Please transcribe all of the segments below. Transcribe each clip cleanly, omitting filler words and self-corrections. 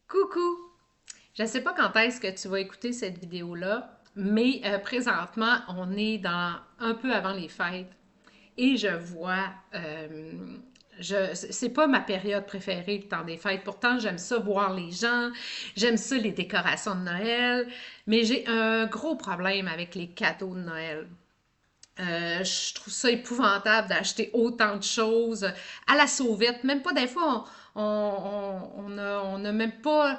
Coucou! Je ne sais pas quand est-ce que tu vas écouter cette vidéo-là, mais présentement, on est dans un peu avant les fêtes et je vois, c'est pas ma période préférée, le temps des fêtes. Pourtant, j'aime ça voir les gens, j'aime ça les décorations de Noël, mais j'ai un gros problème avec les cadeaux de Noël. Je trouve ça épouvantable d'acheter autant de choses à la sauvette. Même pas des fois, on a même pas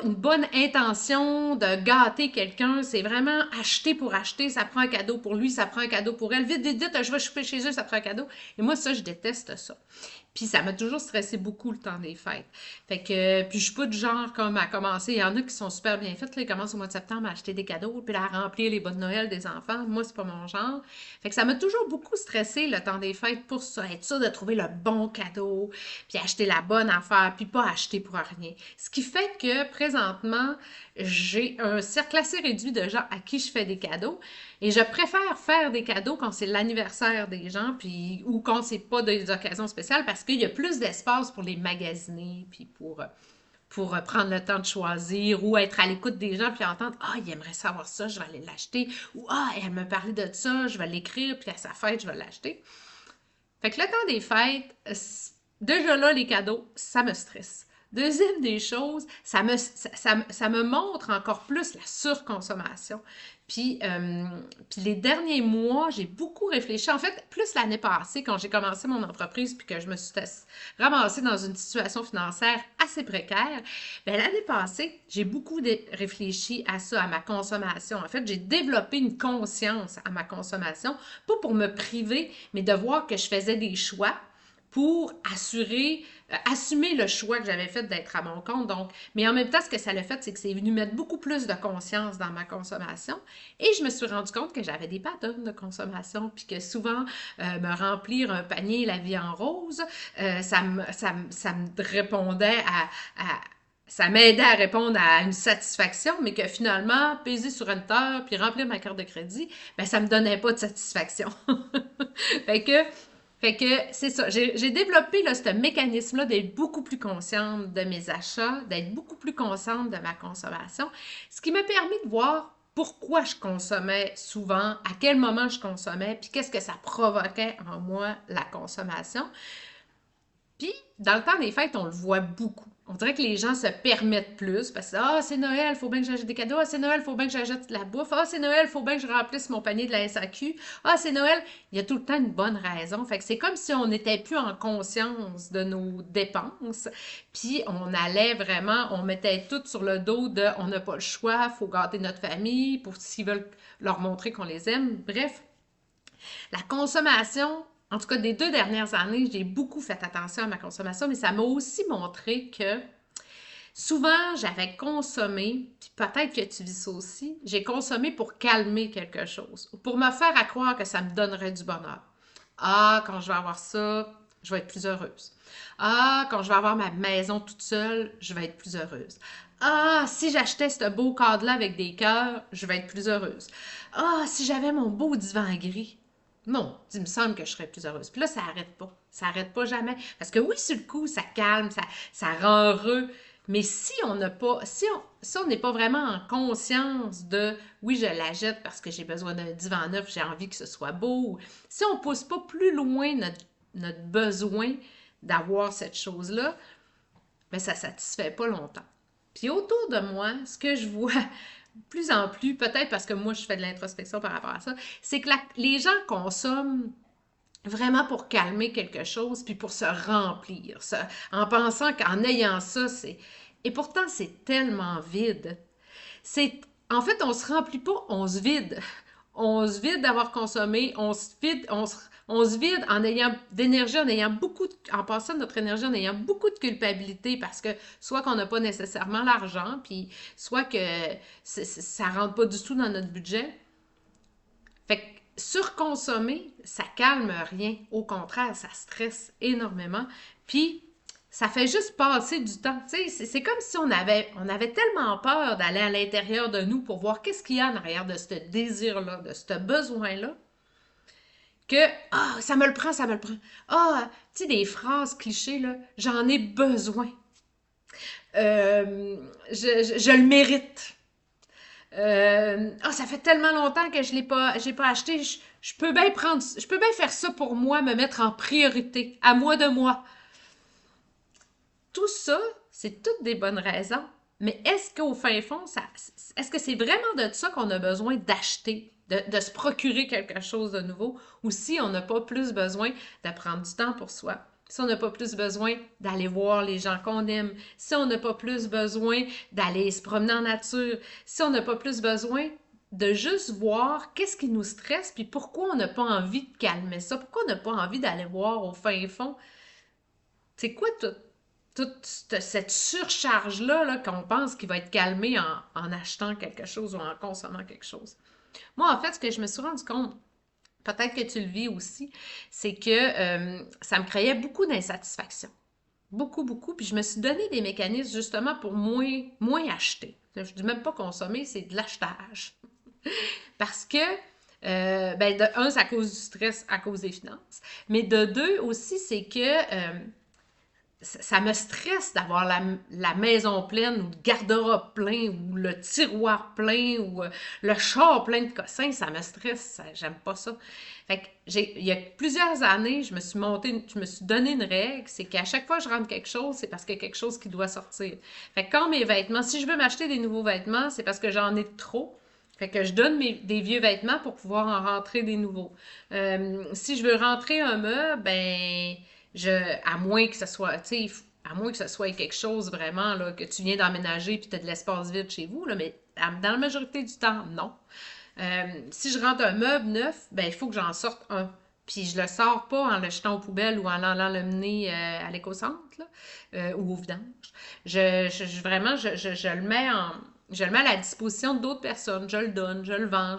une bonne intention de gâter quelqu'un. C'est vraiment acheter pour acheter. Ça prend un cadeau pour lui, ça prend un cadeau pour elle. Vite, vite, vite, je vais choper chez eux, ça prend un cadeau. Et moi, ça, je déteste ça. Puis ça m'a toujours stressé beaucoup le temps des fêtes. Fait que, puis je suis pas du genre comme à commencer. Il y en a qui sont super bien faites. Là, ils commencent au mois de septembre à acheter des cadeaux, puis à remplir les bas de Noël des enfants. Moi, c'est pas mon genre. Fait que ça m'a toujours beaucoup stressé le temps des fêtes pour ça. Être sûr de trouver le bon cadeau, puis acheter la bonne affaire, puis pas acheter pour rien. Ce qui fait que présentement, j'ai un cercle assez réduit de gens à qui je fais des cadeaux. Et je préfère faire des cadeaux quand c'est l'anniversaire des gens, puis ou quand c'est pas des occasions spéciales, parce qu'il y a plus d'espace pour les magasiner, puis pour prendre le temps de choisir ou être à l'écoute des gens puis entendre ah il aimerait savoir ça, je vais aller l'acheter ou ah elle me parlait de ça, je vais l'écrire puis à sa fête je vais l'acheter. Fait que le temps des fêtes, déjà là les cadeaux, ça me stresse. Deuxième des choses, ça me montre encore plus la surconsommation. Puis les derniers mois, j'ai beaucoup réfléchi. En fait, plus l'année passée, quand j'ai commencé mon entreprise, puis que je me suis ramassée dans une situation financière assez précaire, bien, l'année passée, j'ai beaucoup réfléchi à ça, à ma consommation. En fait, j'ai développé une conscience à ma consommation, pas pour me priver, mais de voir que je faisais des choix pour assumer le choix que j'avais fait d'être à mon compte. Donc, mais en même temps, ce que ça l'a fait, c'est que c'est venu mettre beaucoup plus de conscience dans ma consommation. Et je me suis rendu compte que j'avais des patterns de consommation, puis que souvent, me remplir un panier la vie en rose, ça me répondait ça m'aidait à répondre à une satisfaction, mais que finalement, peser sur une terre puis remplir ma carte de crédit, ben ça me donnait pas de satisfaction. fait que fait que c'est ça. J'ai développé là, ce mécanisme-là d'être beaucoup plus consciente de mes achats, d'être beaucoup plus consciente de ma consommation, ce qui m'a permis de voir pourquoi je consommais souvent, à quel moment je consommais, puis qu'est-ce que ça provoquait en moi, la consommation. Puis, dans le temps des fêtes, on le voit beaucoup. On dirait que les gens se permettent plus parce que ah, c'est Noël, il faut bien que j'achète des cadeaux. Ah, c'est Noël, il faut bien que j'achète de la bouffe. Ah, c'est Noël, il faut bien que je remplisse mon panier de la SAQ. Ah, c'est Noël. Il y a tout le temps une bonne raison. Fait que c'est comme si on n'était plus en conscience de nos dépenses. Puis on allait vraiment, on mettait tout sur le dos de on n'a pas le choix, il faut gâter notre famille pour s'ils veulent leur montrer qu'on les aime. Bref, la consommation, en tout cas des 2 dernières années, j'ai beaucoup fait attention à ma consommation, mais ça m'a aussi montré que souvent j'avais consommé, puis peut-être que tu vis ça aussi, j'ai consommé pour calmer quelque chose, pour me faire à croire que ça me donnerait du bonheur. Ah, quand je vais avoir ça, je vais être plus heureuse. Ah, quand je vais avoir ma maison toute seule, je vais être plus heureuse. Ah, si j'achetais ce beau cadre-là avec des cœurs, je vais être plus heureuse. Ah, si j'avais mon beau divan gris, non, il me semble que je serais plus heureuse. Puis là, ça arrête pas. Ça arrête pas jamais. Parce que oui, sur le coup, ça calme, ça rend heureux. Mais si on n'a pas, si on n'est pas vraiment en conscience de oui, je l'achète parce que j'ai besoin d'un divan neuf, j'ai envie que ce soit beau, si on ne pousse pas plus loin notre besoin d'avoir cette chose-là, mais ça ne satisfait pas longtemps. Puis autour de moi, ce que je vois plus en plus, peut-être parce que moi je fais de l'introspection par rapport à ça, c'est que les gens consomment vraiment pour calmer quelque chose, puis pour se remplir, en pensant qu'en ayant ça, c'est... Et pourtant, c'est tellement vide. C'est... En fait, on se remplit pas, on se vide. On se vide d'avoir consommé, on se vide en ayant d'énergie, en passant notre énergie en ayant beaucoup de culpabilité parce que soit qu'on n'a pas nécessairement l'argent, puis soit que ça rentre pas du tout dans notre budget. Fait que surconsommer, ça calme rien. Au contraire, ça stresse énormément. Puis, ça fait juste passer du temps. Tu sais, c'est comme si on avait tellement peur d'aller à l'intérieur de nous pour voir qu'est-ce qu'il y a en arrière de ce désir-là, de ce besoin-là, que ah, ça me le prend, ça me le prend. Ah, tu sais, des phrases clichés, là, j'en ai besoin. Je le mérite. Ça fait tellement longtemps que j'ai pas acheté. Je peux bien je peux bien faire ça pour moi, me mettre en priorité, à moi de moi. Tout ça, c'est toutes des bonnes raisons. Mais est-ce qu'au fin fond, est-ce que c'est vraiment de ça qu'on a besoin d'acheter, de se procurer quelque chose de nouveau, ou si on n'a pas plus besoin de prendre du temps pour soi? Si on n'a pas plus besoin d'aller voir les gens qu'on aime, si on n'a pas plus besoin d'aller se promener en nature, si on n'a pas plus besoin de juste voir qu'est-ce qui nous stresse, puis pourquoi on n'a pas envie de calmer ça, pourquoi on n'a pas envie d'aller voir au fin fond, c'est quoi toute cette surcharge-là là, qu'on pense qu'il va être calmé en achetant quelque chose ou en consommant quelque chose. Moi, en fait, ce que je me suis rendu compte, peut-être que tu le vis aussi, c'est que ça me créait beaucoup d'insatisfaction. Beaucoup, beaucoup. Puis je me suis donné des mécanismes justement pour moins acheter. Je ne dis même pas consommer, c'est de l'achetage. Parce que, ben, de un, c'est à cause du stress, à cause des finances. Mais de deux aussi, c'est que ça me stresse d'avoir la maison pleine ou le garde-robe plein ou le tiroir plein ou le char plein de cossins, ça me stresse, j'aime pas ça. Fait que il y a plusieurs années, je me suis donné une règle, c'est qu'à chaque fois que je rentre quelque chose, c'est parce qu'il y a quelque chose qui doit sortir. Fait que quand mes vêtements, si je veux m'acheter des nouveaux vêtements, c'est parce que j'en ai trop. Fait que je donne des vieux vêtements pour pouvoir en rentrer des nouveaux. Si je veux rentrer un meuble, ben à moins que ce soit, tu sais, à moins que ce soit quelque chose vraiment, là, que tu viens d'emménager puis tu as de l'espace vide chez vous, là, mais dans la majorité du temps, non. Si je rentre un meuble neuf, ben il faut que j'en sorte un. Puis je le sors pas en le jetant aux poubelles ou en allant le mener à l'éco-centre là, ou au vidange. Vraiment, je le mets je le mets à la disposition d'autres personnes. Je le donne, je le vends,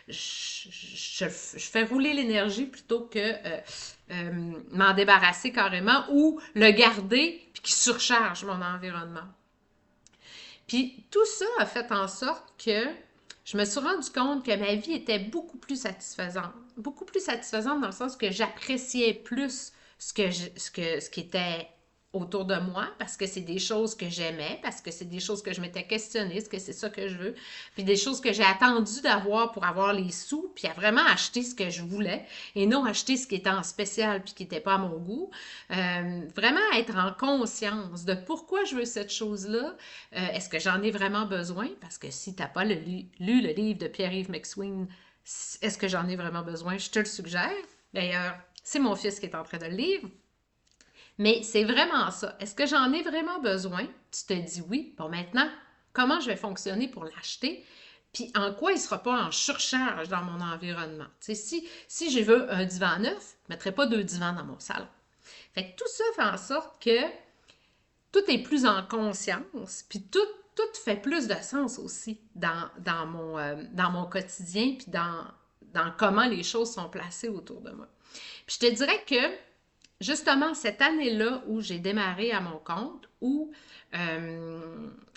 je fais rouler l'énergie plutôt que m'en débarrasser carrément ou le garder puis qui surcharge mon environnement. Puis tout ça a fait en sorte que je me suis rendu compte que ma vie était beaucoup plus satisfaisante. Beaucoup plus satisfaisante dans le sens que j'appréciais plus ce qui était autour de moi parce que c'est des choses que j'aimais, parce que c'est des choses que je m'étais questionnée, est-ce que c'est ça que je veux, puis des choses que j'ai attendu d'avoir pour avoir les sous, puis à vraiment acheter ce que je voulais et non acheter ce qui était en spécial puis qui n'était pas à mon goût. Vraiment être en conscience de pourquoi je veux cette chose-là. Est-ce que j'en ai vraiment besoin? Parce que si tu n'as pas lu le livre de Pierre-Yves McSween, est-ce que j'en ai vraiment besoin? Je te le suggère. D'ailleurs, c'est mon fils qui est en train de le lire. Mais c'est vraiment ça. Est-ce que j'en ai vraiment besoin? Tu te dis oui. Bon, maintenant, comment je vais fonctionner pour l'acheter? Puis en quoi il ne sera pas en surcharge dans mon environnement? Tu sais, si je veux un divan neuf, je ne mettrai pas deux divans dans mon salon. Fait que tout ça fait en sorte que tout est plus en conscience, puis tout fait plus de sens aussi dans mon quotidien, puis dans comment les choses sont placées autour de moi. Puis je te dirais que justement, cette année-là où j'ai démarré à mon compte,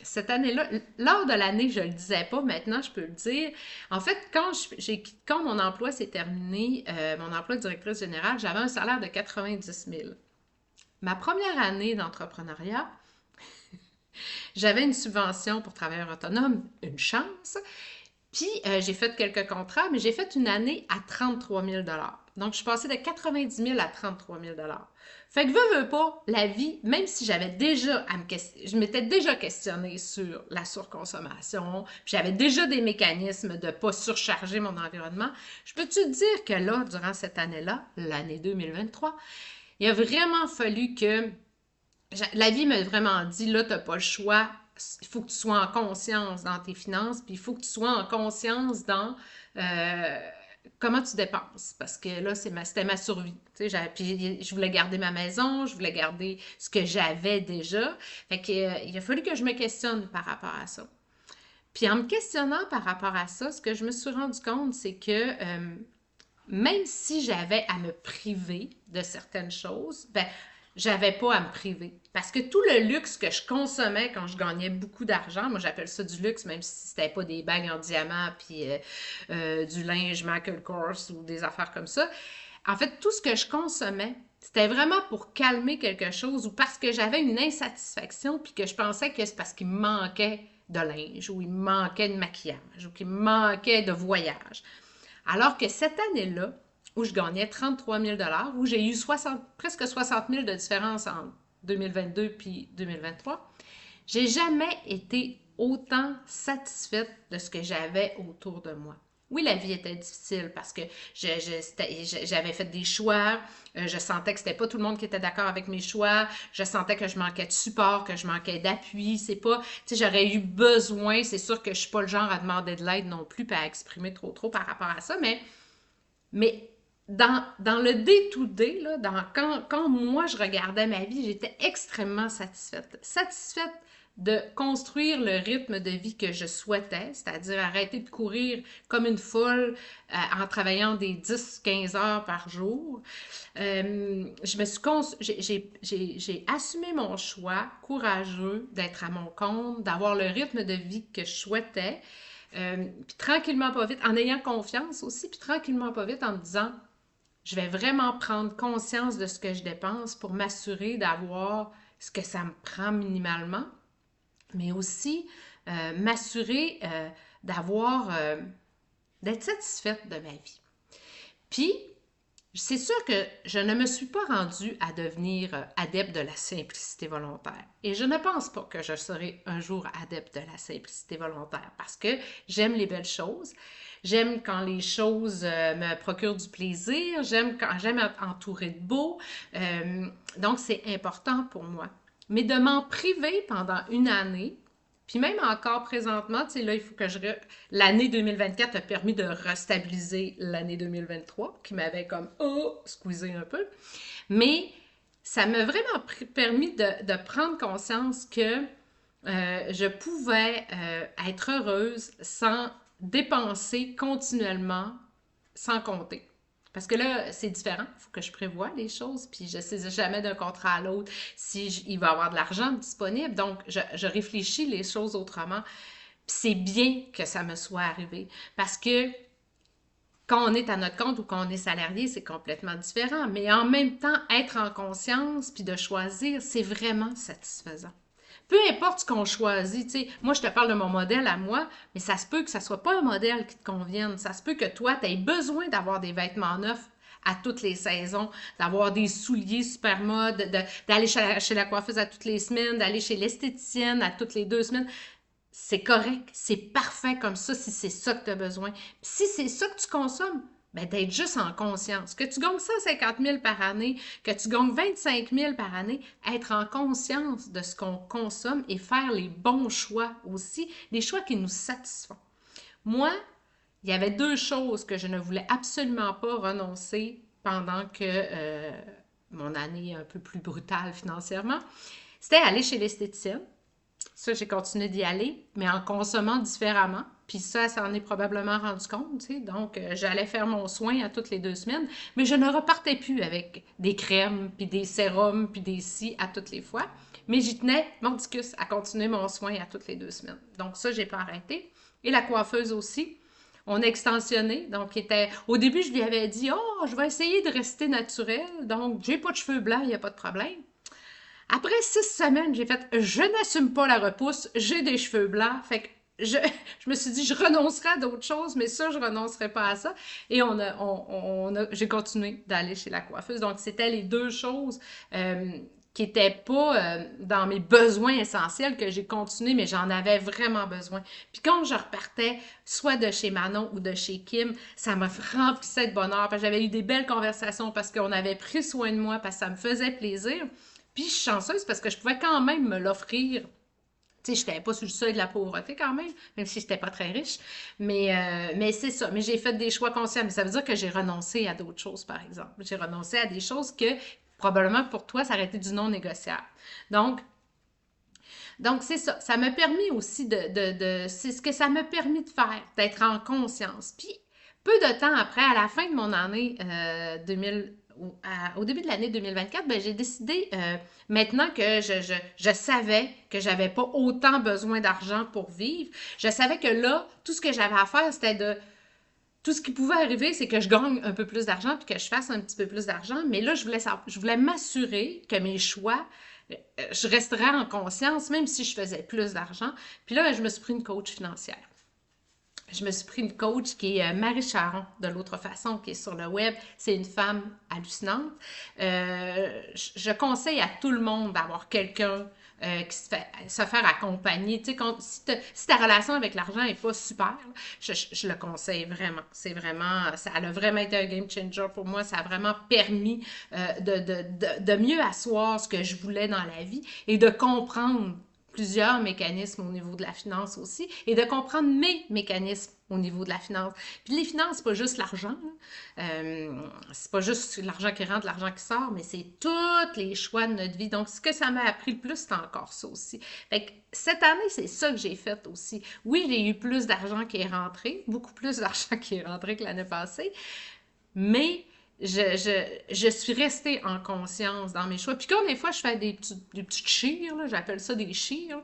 cette année-là, lors de l'année, je ne le disais pas, maintenant je peux le dire. En fait, quand mon emploi s'est terminé, mon emploi de directrice générale, j'avais un salaire de 90 000. Ma première année d'entrepreneuriat, j'avais une subvention pour travailleurs autonomes, une chance. Puis, j'ai fait quelques contrats, mais j'ai fait une année à 33 000 Donc, je suis passée de 90 000 à 33 000 Fait que, veux pas, la vie, même si j'avais déjà je m'étais déjà questionnée sur la surconsommation, puis j'avais déjà des mécanismes de ne pas surcharger mon environnement, je peux te dire que là, durant cette année-là, l'année 2023, il a vraiment fallu que la vie m'a vraiment dit, là, tu n'as pas le choix. Il faut que tu sois en conscience dans tes finances, puis il faut que tu sois en conscience dans comment tu dépenses. Parce que là, c'était ma survie. Puis je voulais garder ma maison, je voulais garder ce que j'avais déjà. Fait que, il a fallu que je me questionne par rapport à ça. Puis en me questionnant par rapport à ça, ce que je me suis rendu compte, c'est que même si j'avais à me priver de certaines choses, ben, j'avais pas à me priver. Parce que tout le luxe que je consommais quand je gagnais beaucoup d'argent, moi j'appelle ça du luxe, même si c'était pas des bagues en diamant puis du linge Michael Kors ou des affaires comme ça. En fait, tout ce que je consommais C'était vraiment pour calmer quelque chose ou parce que j'avais une insatisfaction puis que je pensais que c'est parce qu'il me manquait de linge ou il me manquait de maquillage ou qu'il me manquait de voyage. Alors que cette année-là, où je gagnais 33 000 où j'ai eu presque 60 000 de différence entre 2022 puis 2023, j'ai jamais été autant satisfaite de ce que j'avais autour de moi. Oui, la vie était difficile parce que j'avais fait des choix, je sentais que c'était pas tout le monde qui était d'accord avec mes choix, je sentais que je manquais de support, que je manquais d'appui, c'est pas, tu sais, j'aurais eu besoin, c'est sûr que je suis pas le genre à demander de l'aide non plus, puis à exprimer trop par rapport à ça, mais dans le day-to-day, là, quand moi je regardais ma vie, j'étais extrêmement satisfaite. Satisfaite de construire le rythme de vie que je souhaitais, c'est-à-dire arrêter de courir comme une folle en travaillant des 10-15 heures par jour. Je me suis j'ai assumé mon choix courageux d'être à mon compte, d'avoir le rythme de vie que je souhaitais. Puis tranquillement, pas vite, en ayant confiance aussi, puis tranquillement, pas vite, en me disant, je vais vraiment prendre conscience de ce que je dépense pour m'assurer d'avoir ce que ça me prend minimalement, mais aussi m'assurer d'être satisfaite de ma vie. Puis, c'est sûr que je ne me suis pas rendue à devenir adepte de la simplicité volontaire. Et je ne pense pas que je serai un jour adepte de la simplicité volontaire parce que j'aime les belles choses. J'aime quand les choses me procurent du plaisir. J'aime être entourée de beau. Donc, c'est important pour moi. Mais de m'en priver pendant une année, puis même encore présentement, tu sais, là, il faut que l'année 2024 a permis de restabiliser l'année 2023, qui m'avait comme, squeezé un peu. Mais ça m'a vraiment permis de prendre conscience que je pouvais être heureuse sans dépenser continuellement, sans compter. Parce que là, c'est différent. Il faut que je prévoie les choses, puis je ne sais jamais d'un contrat à l'autre il va y avoir de l'argent disponible. Donc, je réfléchis les choses autrement. Puis c'est bien que ça me soit arrivé. Parce que quand on est à notre compte ou quand on est salarié, c'est complètement différent. Mais en même temps, être en conscience puis de choisir, c'est vraiment satisfaisant. Peu importe ce qu'on choisit, tu sais, moi je te parle de mon modèle à moi, mais ça se peut que ça soit pas un modèle qui te convienne. Ça se peut que toi, tu aies besoin d'avoir des vêtements neufs à toutes les saisons, d'avoir des souliers super mode, d'aller chez la coiffeuse à toutes les semaines, d'aller chez l'esthéticienne à toutes les 2 semaines. C'est correct, c'est parfait comme ça si c'est ça que tu as besoin. Puis si c'est ça que tu consommes, ben d'être juste en conscience. Que tu gagnes 150 000 par année, que tu gagnes 25 000 par année, être en conscience de ce qu'on consomme et faire les bons choix aussi, les choix qui nous satisfont. Moi, il y avait 2 choses que je ne voulais absolument pas renoncer pendant que mon année un peu plus brutale financièrement. C'était aller chez l'esthéticienne. Ça, j'ai continué d'y aller, mais en consommant différemment. Puis ça en est probablement rendu compte, tu sais. Donc, j'allais faire mon soin à toutes les 2 semaines, mais je ne repartais plus avec des crèmes, puis des sérums, puis des si à toutes les fois. Mais j'y tenais, mordicus, à continuer mon soin à toutes les 2 semaines. Donc ça, j'ai pas arrêté. Et la coiffeuse aussi. On a extensionné. Donc, au début, je lui avais dit, oh, je vais essayer de rester naturelle. Donc, j'ai pas de cheveux blancs, il n'y a pas de problème. Après 6 semaines, j'ai fait, je n'assume pas la repousse, j'ai des cheveux blancs. Fait que je me suis dit, je renoncerai à d'autres choses, mais ça, je renoncerai pas à ça. Et j'ai continué d'aller chez la coiffeuse. Donc, c'était les 2 choses qui n'étaient pas dans mes besoins essentiels que j'ai continué, mais j'en avais vraiment besoin. Puis quand je repartais, soit de chez Manon ou de chez Kim, ça me remplissait de bonheur. Parce que j'avais eu des belles conversations, parce qu'on avait pris soin de moi, parce que ça me faisait plaisir. Puis je suis chanceuse parce que je pouvais quand même me l'offrir. Tu sais, je n'étais pas sur le seuil de la pauvreté quand même si je n'étais pas très riche. Mais c'est ça. Mais j'ai fait des choix conscients. Mais ça veut dire que j'ai renoncé à d'autres choses, par exemple. J'ai renoncé à des choses que, probablement pour toi, ça aurait été du non négociable. Donc c'est ça. Ça m'a permis aussi c'est ce que ça m'a permis de faire, d'être en conscience. Puis, peu de temps après, à la fin de mon année 2000, au début de l'année 2024, ben, j'ai décidé, maintenant que je savais que j'avais pas autant besoin d'argent pour vivre, je savais que là, tout ce que j'avais à faire, c'était tout ce qui pouvait arriver, c'est que je gagne un peu plus d'argent puis que je fasse un petit peu plus d'argent. Mais là, je voulais m'assurer que mes choix, je resterais en conscience, même si je faisais plus d'argent. Puis là, ben, je me suis pris une coach financière. Je me suis pris une coach qui est Marie Charon, de l'autre façon, qui est sur le web. C'est une femme hallucinante. Je conseille à tout le monde d'avoir quelqu'un qui se faire accompagner. Tu sais, si ta relation avec l'argent n'est pas super, je le conseille vraiment. C'est vraiment, ça a vraiment été un game changer pour moi. Ça a vraiment permis de mieux asseoir ce que je voulais dans la vie et de comprendre plusieurs mécanismes au niveau de la finance aussi et de comprendre mes mécanismes au niveau de la finance. Puis les finances, c'est pas juste l'argent. C'est pas juste l'argent qui rentre, l'argent qui sort, mais c'est tous les choix de notre vie. Donc, ce que ça m'a appris le plus, c'est encore ça aussi. Fait que cette année, c'est ça que j'ai fait aussi. Oui, j'ai eu plus d'argent qui est rentré, beaucoup plus d'argent qui est rentré que l'année passée, mais je suis restée en conscience dans mes choix. Puis quand des fois, je fais des petites chires, j'appelle ça des chires,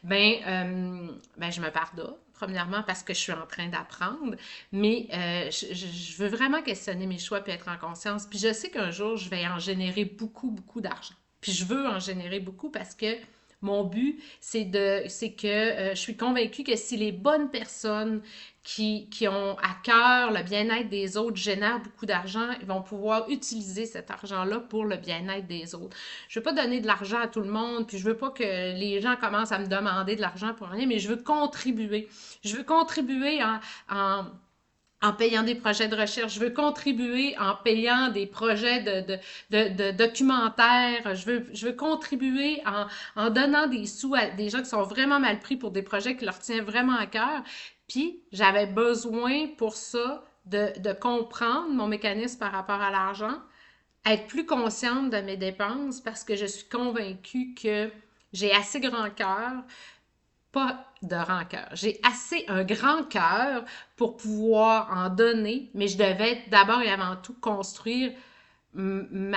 ben je me pardonne. Premièrement, parce que je suis en train d'apprendre, mais je veux vraiment questionner mes choix puis être en conscience. Puis je sais qu'un jour, je vais en générer beaucoup, beaucoup d'argent. Puis je veux en générer beaucoup parce que mon but, c'est que je suis convaincue que si les bonnes personnes qui ont à cœur le bien-être des autres génèrent beaucoup d'argent, ils vont pouvoir utiliser cet argent-là pour le bien-être des autres. Je ne veux pas donner de l'argent à tout le monde, puis je ne veux pas que les gens commencent à me demander de l'argent pour rien, mais je veux contribuer. Je veux contribuer en payant des projets de recherche, je veux contribuer en payant des projets de documentaires, je veux contribuer en donnant des sous à des gens qui sont vraiment mal pris pour des projets qui leur tiennent vraiment à cœur. Puis, j'avais besoin pour ça de comprendre mon mécanisme par rapport à l'argent, être plus consciente de mes dépenses parce que je suis convaincue que j'ai assez grand cœur, pas de rancœur. J'ai assez un grand cœur pour pouvoir en donner, mais je devais d'abord et avant tout construire mes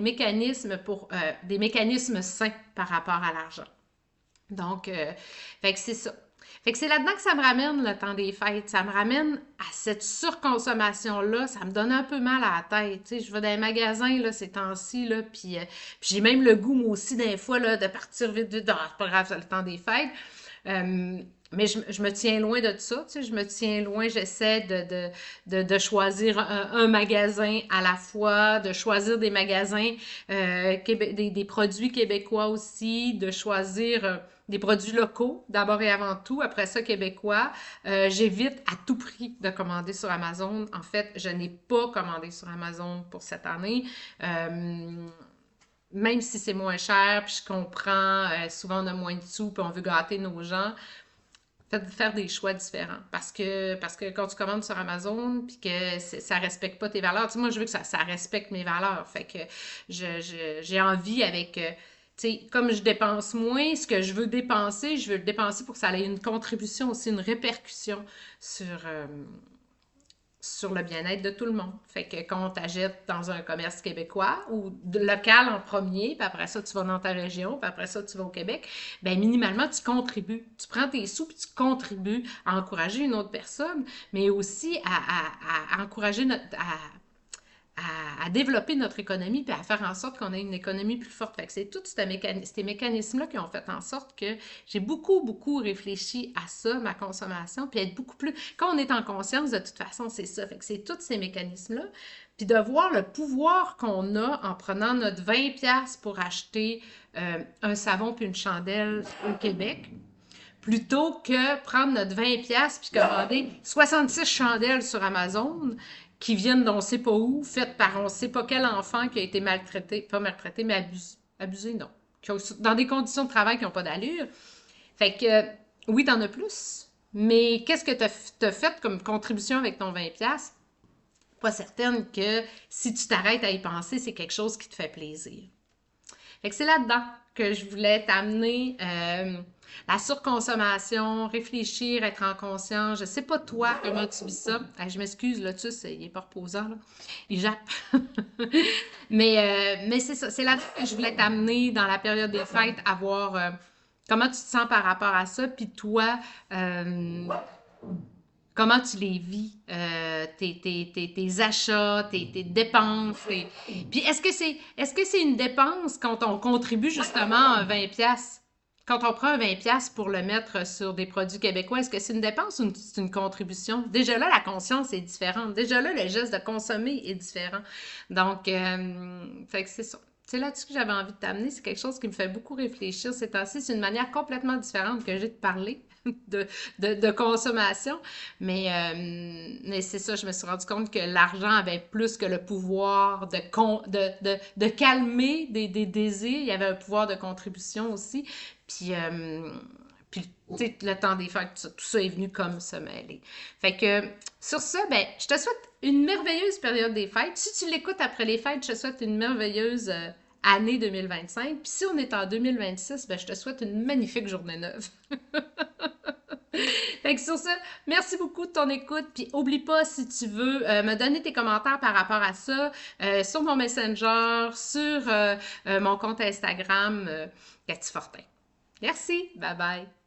mécanismes pour des mécanismes sains par rapport à l'argent. Donc, fait que c'est ça. Fait que c'est là-dedans que ça me ramène le temps des fêtes. Ça me ramène à cette surconsommation-là. Ça me donne un peu mal à la tête. Tu sais, je vais dans les magasins là, ces temps-ci, là, puis j'ai même le goût, moi aussi, des fois, là, de partir vite, vite. Ah, c'est pas grave, c'est le temps des fêtes. Mais je me tiens loin de ça, tu sais, je me tiens loin, j'essaie de choisir un magasin à la fois, de choisir des magasins, des produits québécois aussi, de choisir des produits locaux, d'abord et avant tout, après ça québécois. J'évite à tout prix de commander sur Amazon. En fait, je n'ai pas commandé sur Amazon pour cette année. Même si c'est moins cher, puis je comprends, souvent on a moins de sous, puis on veut gâter nos gens, faire des choix différents. Parce que quand tu commandes sur Amazon, puis que ça respecte pas tes valeurs, tu sais, moi, je veux que ça respecte mes valeurs. Fait que j'ai envie avec, tu sais, comme je dépense moins, ce que je veux le dépenser pour que ça ait une contribution aussi, une répercussion sur le bien-être de tout le monde. Fait que quand on t'achète dans un commerce québécois ou local en premier, puis après ça, tu vas dans ta région, puis après ça, tu vas au Québec, bien, minimalement, tu contribues. Tu prends tes sous, puis tu contribues à encourager une autre personne, mais aussi à encourager à développer notre économie puis à faire en sorte qu'on ait une économie plus forte. Fait que c'est tous ces mécanismes-là qui ont fait en sorte que j'ai beaucoup, beaucoup réfléchi à ça, ma consommation, puis être beaucoup plus... Quand on est en conscience, de toute façon, c'est ça. Fait que c'est tous ces mécanismes-là. Puis de voir le pouvoir qu'on a en prenant notre 20$ pour acheter un savon puis une chandelle au Québec, plutôt que prendre notre 20$ puis commander 66 chandelles sur Amazon qui viennent d'on sait pas où, faites par on sait pas quel enfant qui a été maltraité, pas maltraité, mais abusé, non. Dans des conditions de travail qui n'ont pas d'allure. Fait que, oui, t'en as plus, mais qu'est-ce que t'as fait comme contribution avec ton 20$? Pas certaine que si tu t'arrêtes à y penser, c'est quelque chose qui te fait plaisir. Fait que c'est là-dedans que je voulais t'amener la surconsommation, réfléchir, être en conscience. Je sais pas toi comment tu vis ça. Je m'excuse, là, tu sais, il est pas reposant, là. Il jappe. mais c'est ça, c'est là-dedans que je voulais t'amener dans la période des fêtes, à voir comment tu te sens par rapport à ça, puis toi, comment tu les vis, tes achats, tes dépenses. Puis est-ce que c'est une dépense quand on contribue justement à 20 pièces? Quand on prend un 20 pièces pour le mettre sur des produits québécois, est-ce que c'est une dépense ou c'est une contribution? Déjà là, la conscience est différente. Déjà là, le geste de consommer est différent. Donc, fait que c'est ça. C'est là-dessus que j'avais envie de t'amener. C'est quelque chose qui me fait beaucoup réfléchir ces temps-ci. C'est une manière complètement différente que j'ai de parler de, de consommation. Mais c'est ça, je me suis rendu compte que l'argent avait plus que le pouvoir de calmer des désirs. Il y avait un pouvoir de contribution aussi. Puis, puis tu sais, le temps des fêtes, tout ça est venu comme se mêler. Fait que sur ça, ben, je te souhaite une merveilleuse période des fêtes. Si tu l'écoutes après les fêtes, je te souhaite une merveilleuse année 2025. Puis si on est en 2026, ben, je te souhaite une magnifique journée neuve. Fait que sur ça, merci beaucoup de ton écoute. Puis oublie pas, si tu veux, me donner tes commentaires par rapport à ça sur mon Messenger, sur mon compte Instagram, Cathy Fortin. Merci, bye bye.